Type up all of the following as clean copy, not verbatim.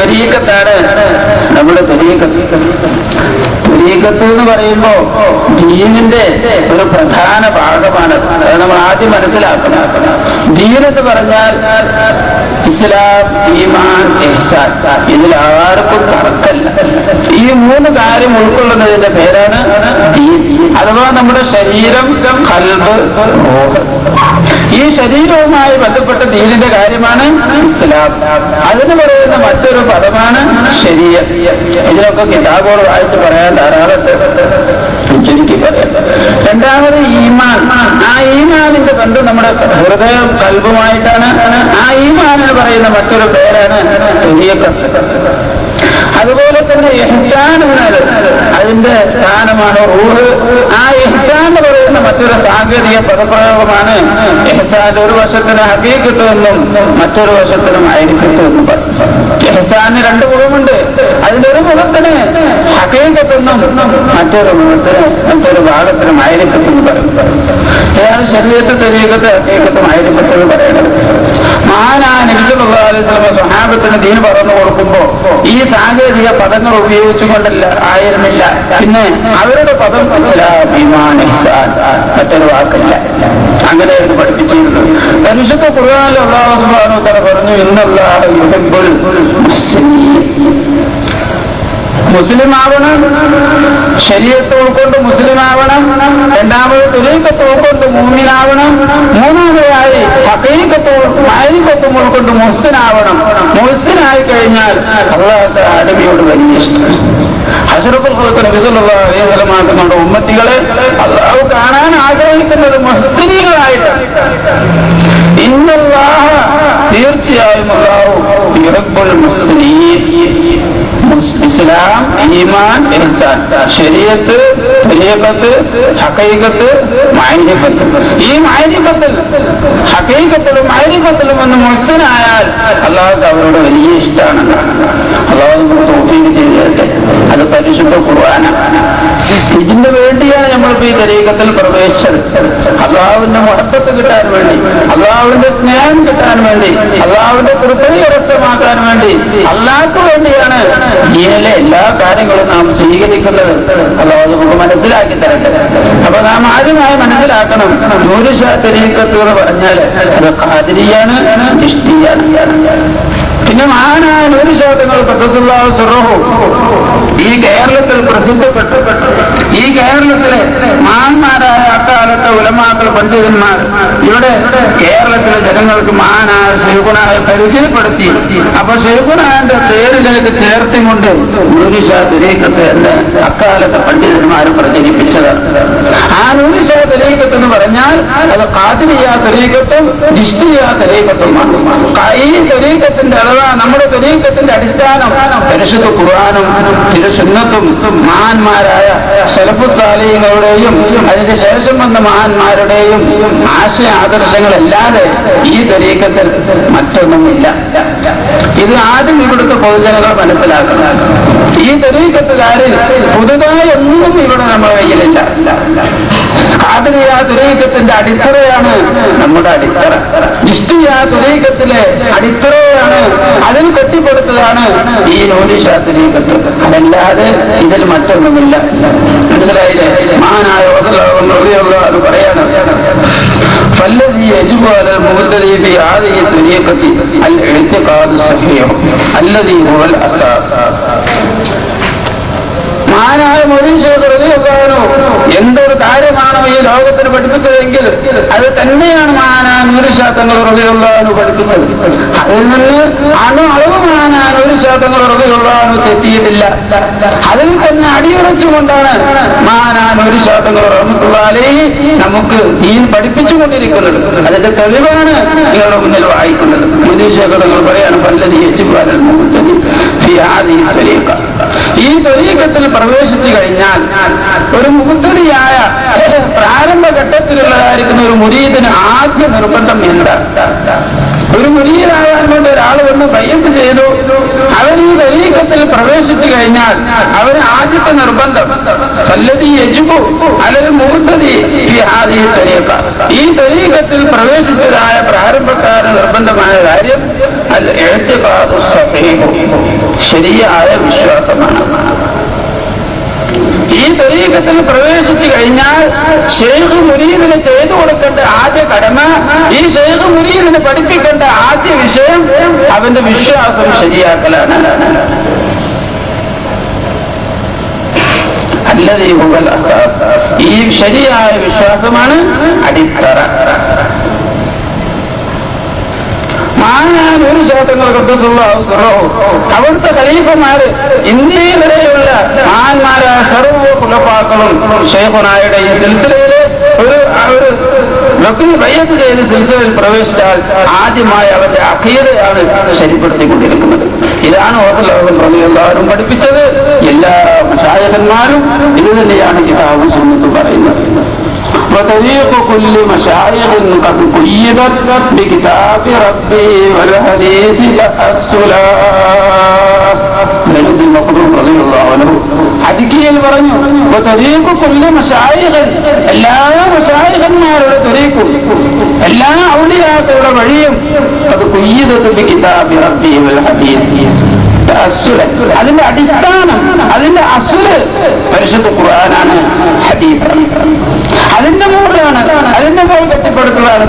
തരീഖത്താണ് നമ്മുടെ തരീഖത്ത്. തരീഖത്ത് എന്ന് പറയുമ്പോ ദീനിന്റെ ഒരു പ്രധാന ഭാഗമാണ്. അത് നമ്മൾ ആദ്യം മനസ്സിലാക്കണം. ദീൻ എന്ന് പറഞ്ഞാൽ ഇസ്ലാം, ഈമാൻ, ഇഹ്സാൻ. ഇതിൽ ആർക്കും തർക്കമില്ല. ഈ മൂന്ന് കാര്യം ഉൾക്കൊള്ളുന്നതിന്റെ പേരാണ് ദീൻ. അഥവാ നമ്മുടെ ശരീരം, ഖൽബ്, റൂഹ്. ഈ ശരീരവുമായി ബന്ധപ്പെട്ട ദീനിന്റെ കാര്യമാണ് ഇസ്ലാം. അതിന് പറയുന്ന മറ്റൊരു പദമാണ് ശരീഅത്ത്. ഇതിലൊക്കെ കിതാബുകൾ വായിച്ച് പറയാൻ ധാരാളത്തെ ചുരുക്കി പറയാം. രണ്ടാമത് ഈമാൻ. ആ ഈമാനിന്റെ ബന്ധം നമ്മുടെ ഹൃദയം, ഖൽബുമായിട്ടാണ്. ആ ഈമാനിന് പറയുന്ന മറ്റൊരു പേരാണ് തരീഖത്ത്. അതുപോലെ തന്നെ ഇഹ്സാൻ എന്നാൽ അതിന്റെ സ്ഥാനമാണ് റൂഹ്. ആ ഇഹ്സാൻ എന്ന് പറയുന്ന മറ്റൊരു സാങ്കേതിക പദപ്രയോഗമാണ് ഇഹ്സാൻ. ഒരു വശത്തിന് ഹഖീഖത്ത് എന്നും മറ്റൊരു വശത്തിന് മഅരിഫത്ത് എന്നും പറയും. ഇഹ്സാന് രണ്ട് മുഖമുണ്ട്. അതിന്റെ ഒരു മുഖത്തിന് ഹഖീഖത്ത് എന്നും മറ്റൊരു ഭാഗത്തിന് മഅരിഫത്ത് എന്നും പറയും. ഇതാണ് ശരീഅത്ത്, തരീഖത്ത്, ഹഖീഖത്ത്, മഅരിഫത്ത് എന്ന് പറയുന്നത്. മഹാനായ നബി സല്ലല്ലാഹു അലൈഹി വസല്ലം സ്വഹാബത്തിന് ദീൻ പറഞ്ഞു കൊടുക്കുമ്പോ ഈ സാങ്കേതിക പദങ്ങൾ ഉപയോഗിച്ചുകൊണ്ടല്ല ആയിരുന്നില്ല. പിന്നെ അവരുടെ പദം ഇസ്ലാം, ഈമാൻ, ഇഹ്സാൻ, മറ്റൊരു വാക്കില്ല. അങ്ങനെയായിരുന്നു പഠിപ്പിച്ചിരുന്നത്. പരിശുദ്ധ ഖുർആനിൽ അല്ലാഹു സുബ്ഹാനഹു വ തആല പറഞ്ഞു, ഇന്നല്ലാഹ യുഹിബ്ബുൽ മുഹ്സിനീൻ. മുസ്ലിം ആവണം, ശരീഅത്ത് ഉൾക്കൊണ്ട് മുസ്ലിം ആവണം. രണ്ടാമത് തരീഖത്ത് ഉൾക്കൊണ്ട് മുഅ്മിനാവണം. മൂന്നാമതായി ഹഖീഖത്തും മഅരിഫത്തും ഉൾക്കൊണ്ട് മുഹ്സിനാവണം. മുഹ്സിനായി കഴിഞ്ഞാൽ അല്ലാഹു തആലയോട് വലിയ ഇഷ്ടം. അഷ്റഫുൽ ഖൽഖ് നബി സല്ലല്ലാഹു അലൈഹി വസല്ലം ആകുന്ന ഉമ്മത്തികളെ അല്ലാഹു കാണാൻ ആഗ്രഹിക്കുന്നത് മുഹ്സിനുകളായിട്ടാണ്. ഇന്നല്ലാഹ, തീർച്ചയായും അല്ലാഹു യുഹിബ്ബുൽ മുഹ്സിനീൻ. ഇസ്ലാം, ഈമാൻ, ഇഹ്സാൻ, ശരീഅത്ത്, തരീഖത്ത്, ഹഖീഖത്ത്, മഅരിഫത്ത്. ഈ മഅരിഫത്തിൽ, ഹഖീഖത്തിലും മഅരിഫത്തിലും ഒന്ന് മുഹ്സിനായാൽ അല്ലാഹു അവരോട് വലിയ ഇഷ്ടമാണ്. അല്ലാഹു തൗഫീഖ് ചെയ്യട്ടെ. അത് പരിശുദ്ധ ഖുർആനാണ്. ഇതിന് വേണ്ടിയാണ് നമ്മളിപ്പോ ഈ തരീഖത്തിൽ പ്രവേശിച്ചത്. അല്ലാഹുവിന്റെ മുഹബ്ബത്ത് കിട്ടാൻ വേണ്ടി, അല്ലാഹുവിന്റെ സ്നേഹം കിട്ടാൻ വേണ്ടി, അല്ലാഹുവിന്റെ കൃപ കരസ്ഥമാക്കാൻ വേണ്ടി, അല്ലാഹ്ക്ക് വേണ്ടിയാണ് ദീനിലെ എല്ലാ കാര്യങ്ങളും നാം സ്വീകരിക്കുന്നത്. അല്ലാഹു നമുക്ക് മനസ്സിലാക്കി തരട്ടെ. അപ്പൊ നാം ആദ്യമായി മനസ്സിലാക്കണം, നൂറുശാ തരീഖത്ത് എന്ന് പറഞ്ഞാൽ അത് ഖാദിരിയാണ്, ചിശ്തിയാണ്. പിന്നെ മഹാനായ നൂറുശാ തങ്ങൾ ഖദ്ദസല്ലാഹു സിർറഹു ഈ കേരളത്തിൽ പ്രസിദ്ധപ്പെട്ടു. ഈ കേരളത്തിലെ മഹാന്മാരായ അക്കാലത്തെ ഉലമാക്കൾ, പണ്ഡിതന്മാർ ഇവിടെ കേരളത്തിലെ ജനങ്ങൾക്ക് മഹാനായ ശൈഖുനായെ പരിചയപ്പെടുത്തി. അപ്പൊ ശൈഖുനാന്റെ പേരിലേക്ക് ചേർത്തിക്കൊണ്ട് നൂറുശാ തരീഖത്ത് എന്ന് അക്കാലത്തെ പണ്ഡിതന്മാർ പ്രചരിപ്പിച്ചതാണ്. ആ നൂറുശാ തരീഖത്ത് എന്ന് പറഞ്ഞാൽ അത് ഖാദിരിയ്യ തരീഖത്തും ചിശ്തിയ്യ തരീഖത്തുമാണ്. ഈ തരീഖത്തിന്റെ അഥവാ നമ്മുടെ തരീഖത്തിന്റെ അടിസ്ഥാനം പരിശുദ്ധ ഖുർആനും തിരുസുന്നത്തും മഹാന്മാരായ സലഫു സാലിഹീങ്ങളുടെയും അതിന് ശേഷം വന്ന മഹാന്മാരുടെയും ആശയ ആദർശങ്ങളല്ലാതെ ഈ തരീഖത്തിൽ മറ്റൊന്നുമില്ല. ഇത് ആദ്യം ഇവിടുത്തെ പൊതുജനങ്ങൾ മനസ്സിലാക്കണം. ഈ തരീഖത്തുകാരിൽ പുതുതായി ഒന്നും ഇവിടെ നമ്മുടെ കയ്യിലില്ല. ഖാദിരിയ്യ തരീഖത്തിന്റെ അടിത്തറയാണ് നമ്മുടെ അടിത്തറ. ചിശ്തിയ്യ തരീഖത്തിലെ അടിത്തറയാണ്, അതിൽ കെട്ടിപ്പടുത്തതാണ് ഈ നൂറുശാ തരീഖത്ത്. അതല്ലാതെ ഇതിൽ മറ്റൊന്നുമില്ല. മനസ്സിലായില്ലേ? മഹാനായ അത് പറയാണ്, فالذي يجب على المبتدئ في هذه الطريقة الاعتقاد الصحيح الذي هو الأساس. മഹാനായ മൊയ്‌ൻ ശൈഖ് റളിയല്ലാഹു അൻഹു എന്തൊരു കാര്യമാണോ ഈ ലോകത്തിന് പഠിപ്പിച്ചതെങ്കിൽ അത് തന്നെയാണ് മഹാനായ നൂറുശാ തങ്ങൾ റളിയല്ലാഹു അൻഹു പഠിപ്പിച്ചത്. അതിൽ നിന്ന് അളവ് മഹാനായ നൂറുശാ തങ്ങൾ റളിയല്ലാഹു അൻഹു തെറ്റിയിട്ടില്ല. അതിൽ തന്നെ അടിയുറച്ചുകൊണ്ടാണ് മഹാനായ നൂറുശാ തങ്ങൾ റഹ്മത്തുള്ളാഹി അലൈഹി നമുക്ക് ദീൻ പഠിപ്പിച്ചുകൊണ്ടിരിക്കുന്നത്. അതിന്റെ തെളിവാണ് നിങ്ങളുടെ മുന്നിൽ വായിക്കുന്നത്. മൊയ്‌ൻ ശൈഖ് തങ്ങൾ പറയാണ്, ഫല്ലദി യജിബു അലൽ മുബ്തദി ഫി ഹാദിഹി തരീഖ. ഈ തരീഖത്തിൽ പ്രവേശിച്ചു കഴിഞ്ഞാൽ ഒരു മുബ്തദിയായ പ്രാരംഭഘട്ടത്തിലുള്ളതായിരിക്കുന്ന ഒരു മുരീദിന് ആദ്യ നിർബന്ധം എന്താ? ഒരു മുരീദാകാൻ കൊണ്ട് ഒരാൾ വന്ന് ബയ്യത്ത് ചെയ്തു, അവർ ഈ തരീഖത്തിൽ പ്രവേശിച്ചു കഴിഞ്ഞാൽ അവന് ആദ്യത്തെ നിർബന്ധം ഫല്ലദി യജിബു അലൽ മുബ്തദി ഫി ഹാദിഹി തരീഖ. ഈ തരീഖത്തിൽ പ്രവേശിച്ചതായ പ്രാരംഭക്കാരന് നിർബന്ധമായ കാര്യം അൽ ഇഅ്തിഖാദു സ്വഹീഹ്, ശരിയായ വിശ്വാസമാണ്. ഈ ത്വരീഖത്തിൽ പ്രവേശിച്ചു കഴിഞ്ഞാൽ ശൈഖ് മുരീദിന് ചെയ്തു കൊടുക്കേണ്ട ആദ്യ കടമ, ഈ ശൈഖ് മുരീദിന് പഠിപ്പിക്കേണ്ട ആദ്യ വിഷയം അവന്റെ വിശ്വാസം ശരിയാക്കലാണ്. അല്ലദീ ഹുവൽ അസാസ്, ഈ ശരിയായ വിശ്വാസമാണ് അടിത്തറ. ഒരു അവിടുത്തെ ഖലീഫമാര് ഇന്ത്യയിൽ വരെയുള്ള മഹാന്മാരായ സർവ്വ ഖുലഫാക്കളും ശൈഖുനായുടെ ഈ സിൽസിലയില് ഒരു ബയ്യത്ത് ചെയ്ത് സിൽസിലയിൽ പ്രവേശിച്ചാൽ ആദ്യമായി അവന്റെ അഖീദയാണ് ശരിപ്പെടുത്തിക്കൊണ്ടിരിക്കുന്നത്. ഇതാണ് എല്ലാവരും പഠിപ്പിച്ചത്. എല്ലാ മശായിഖന്മാരും ഇത് തന്നെയാണ് കിതാബും സുന്നത്തും പറയുന്നത്. وطريق كل مشايخ قد قيدت بكتاب ربي والحديث تأصلا. ഹദിക്കിയിൽ പറഞ്ഞു طريق كل مشايخ, എല്ലാ മശായിഖന്മാരുടെ ത്വരീഖും എല്ലാ ഔലിയാക്കളുടെ വഴിയും അത് ഖുയ്യിദത് ബികിതാബി റബ്ബി വൽ ഹദീസ്. അതിന്റെ അടിസ്ഥാനം, അതിന്റെ അസ്ല് പരിശുദ്ധ ഖുർആനാണ്, ഹദീസാണ്. അതിന്റെ മുകളിലാണ്, അതിന്റെ മുകൾ കെട്ടിപ്പടുത്തതാണ്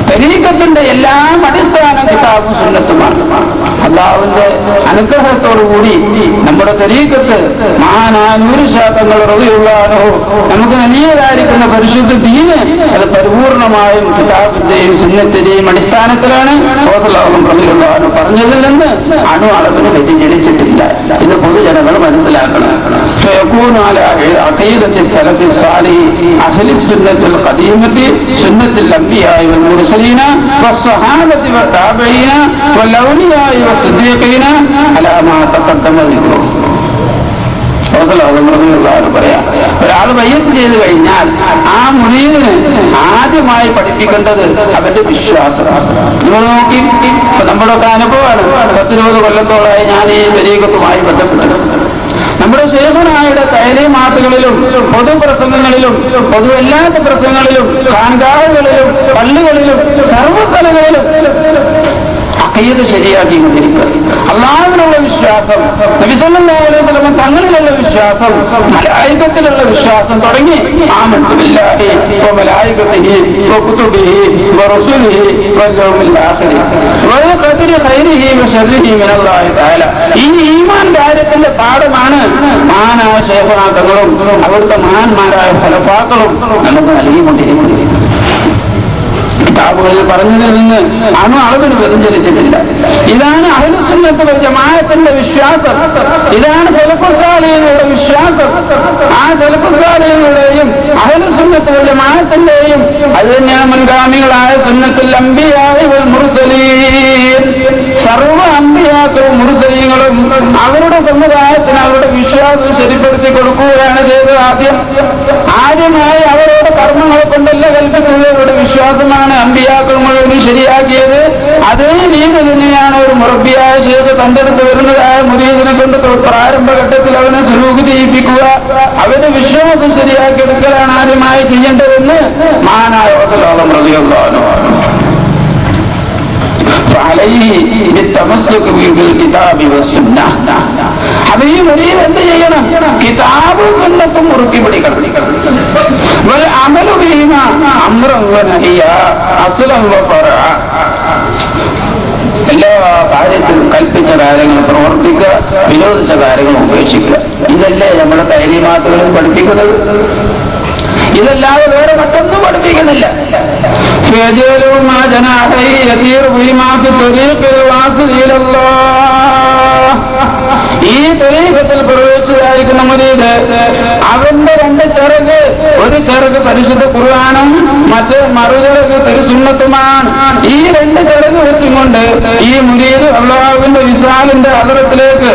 ത്വരീഖത്തിന്റെ എല്ലാം അടിസ്ഥാനം കിതാബും സുന്നത്തുമാണ്. അല്ലാഹുവിന്റെ അനുഗ്രഹത്തോടുകൂടി നമ്മുടെ ത്വരീഖത്ത് മഹാനായ നൂറുശാഖങ്ങൾ റളിയല്ലാഹു നമുക്ക് നൽകിയതായിരിക്കുന്ന പരിശുദ്ധ ദീന് അത് പരിപൂർണമായും കിതാബിന്റെയും സുന്നത്തിന്റെയും അടിസ്ഥാനത്തിലാണ്. റളിയല്ലാഹു പറഞ്ഞതിൽ നിന്ന് അണു അളവിന് വ്യതിചലിച്ചിട്ടില്ല. ഇത് പൊതുജനങ്ങൾ മനസ്സിലാക്കണം. فيكون على عقيدة السلف الصالح أهل السنة القديمة سنة الأنبياء والمرسلين والصحابة والتابعين والأولياء والصديقين على ما تقدم ذكره. പറയാ, ഒരാൾ ബയ്യത്ത് ചെയ്ത് കഴിഞ്ഞാൽ ആ മുരീദിന് ആദ്യമായി പഠിപ്പിക്കേണ്ടത് അവന്റെ വിശ്വാസം. നിങ്ങൾ നോക്കി, നമ്മുടെ ഒക്കെ അനുഭവമാണ്. 10-20 കൊല്ലത്തോളായി ഞാൻ ഈ ത്വരീഖത്തുമായി ബന്ധപ്പെട്ടത്. നമ്മുടെ ശൈഖുനായുടെ തഅലീമാത്തുകളിലും പൊതുപ്രസംഗങ്ങളിലും പൊതുവല്ലാത്ത പ്രസംഗങ്ങളിലും ഖാൻഖാഹുകളിലും പള്ളികളിലും സർവ്വസ്ഥലങ്ങളിലും അഖീദ ശരിയാക്കിക്കൊണ്ടിരിക്കുക. അല്ലാഹുവിനുള്ള വിശ്വാസം, നബി സല്ലല്ലാഹു അലൈഹി വസല്ലം തങ്ങളിലുള്ള വിശ്വാസം, മലായികത്തിലുള്ള വിശ്വാസം തുടങ്ങി ആമൻതു ബില്ലാഹി വ മലായികതിഹി വ കുതുബിഹി വ റസൂലിഹി വൽ യൗമിൽ ആഖിർ വ ഖദരി ഖൈരിഹി വ ശർരിഹി മിനല്ലാഹി തആല. ഈ ഈമാൻ കാര്യത്തിന്റെ പാഠമാണ് മഹാനായ ശൈഖുനാ തങ്ങളും അവിടുത്തെ മഹാന്മാരായ ഖുലഫാക്കളും നമുക്ക് നൽകിക്കൊണ്ടിരിക്കുന്നത്. കിതാബുകളിൽ പറഞ്ഞതിൽ നിന്ന് അണു അളവിന് വ്യതിചലിച്ചിട്ടില്ല. ഇതാണ് അഹ്ലുസുന്നത്ത് വൽ ജമാഅത്തിന്റെ വിശ്വാസം. ഇതാണ് സലഫുസ് സാലിഹീങ്ങളുടെ വിശ്വാസം. ആ സലഫുസ് സാലിഹീങ്ങളുടെയും അഹ്ലുസുന്നത്ത് വൽ ജമാഅത്തിന്റെയും അത് തന്നെയാണ് മുൻഗാമികളായ സുന്നത്തുൽ അംബിയാ വൽ മുർസലീൻ. സർവ്വ അംബിയാക്കളും മുർസലീങ്ങളും അവരുടെ സമുദായത്തിന് അവരുടെ വിശ്വാസം ശരിപ്പെടുത്തി കൊടുക്കുകയാണ് ചെയ്തത്. ആദ്യമായി അവരുടെ കർമ്മങ്ങളെ കൊണ്ടല്ല കൽപ്പിച്ചത്, അവരുടെ വിശ്വാസമാണ് അമ്പിയാക്കൾ മുഴുവൻ ശരിയാക്കിയത്. അതേ രീതി തന്നെയാണ് ഒരു മുറബിയായ ശേഖ് തന്റെ അടുത്ത് വരുന്നതായ മുരീദിനെ കൊണ്ട് പ്രാരംഭഘട്ടത്തിൽ അവനെ സുലൂക്ക് ചെയ്യിപ്പിക്കുക, അവന്റെ വിശ്വാസം ശരിയാക്കിയെടുക്കലാണ് ആദ്യമായി ചെയ്യേണ്ടതെന്ന് മഹാനായ റളിയല്ലാഹു അൻഹു. അപ്പൊ ഈ മുരീദ് എന്ത് ചെയ്യണം? കിതാബും സുന്നത്തും മുറുക്കി പിടിക്കണം. എല്ലാ കാര്യത്തിലും കൽപ്പിച്ച കാര്യങ്ങൾ പ്രവർത്തിക്കുക, വിരോധിച്ച കാര്യങ്ങൾ ഉപേക്ഷിക്കുക. ഇതല്ലേ നമ്മുടെ തഅലീമാത്തുകളിൽ പഠിപ്പിക്കുന്നത്. ഇതല്ലാതെ വേറെ മറ്റൊന്നും പഠിപ്പിക്കുന്നില്ല. ഈ ത്വരീഖത്തിൽ പ്രവേശിച്ചായിരിക്കുന്ന മുരീദ് അവന്റെ 2 ചിറക്, ഒരു ചിറക് പരിശുദ്ധ ഖുർആനും മറ്റേ മറുചിറക് തിരുസുന്നത്തുമാണ്. ഈ 2 ചിറക് വെച്ചുകൊണ്ട് ഈ മുരീദ് അല്ലാഹുവിന്റെ വിസാലിന്റെ ഹദറത്തിലേക്ക്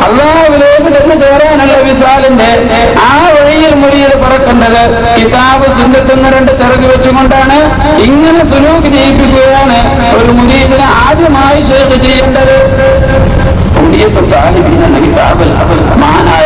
അല്ലാഹുവിലേക്ക് ചെന്ന് ചേരാനുള്ള വിസാലിന്റെ ആ വഴിയിൽ മുരീദ് പറക്കേണ്ടത് കിതാബ് സുന്നത്ത് 2 ചിറക് വെച്ചുകൊണ്ടാണ്. ഇങ്ങനെ സുലൂക്ക് ചെയ്യിപ്പിക്കുകയാണ് ഒരു മുരീദിനെ ആദ്യമായി ശൈഖ് ചെയ്യേണ്ടത്. കിതാബിൽ മഹാനായ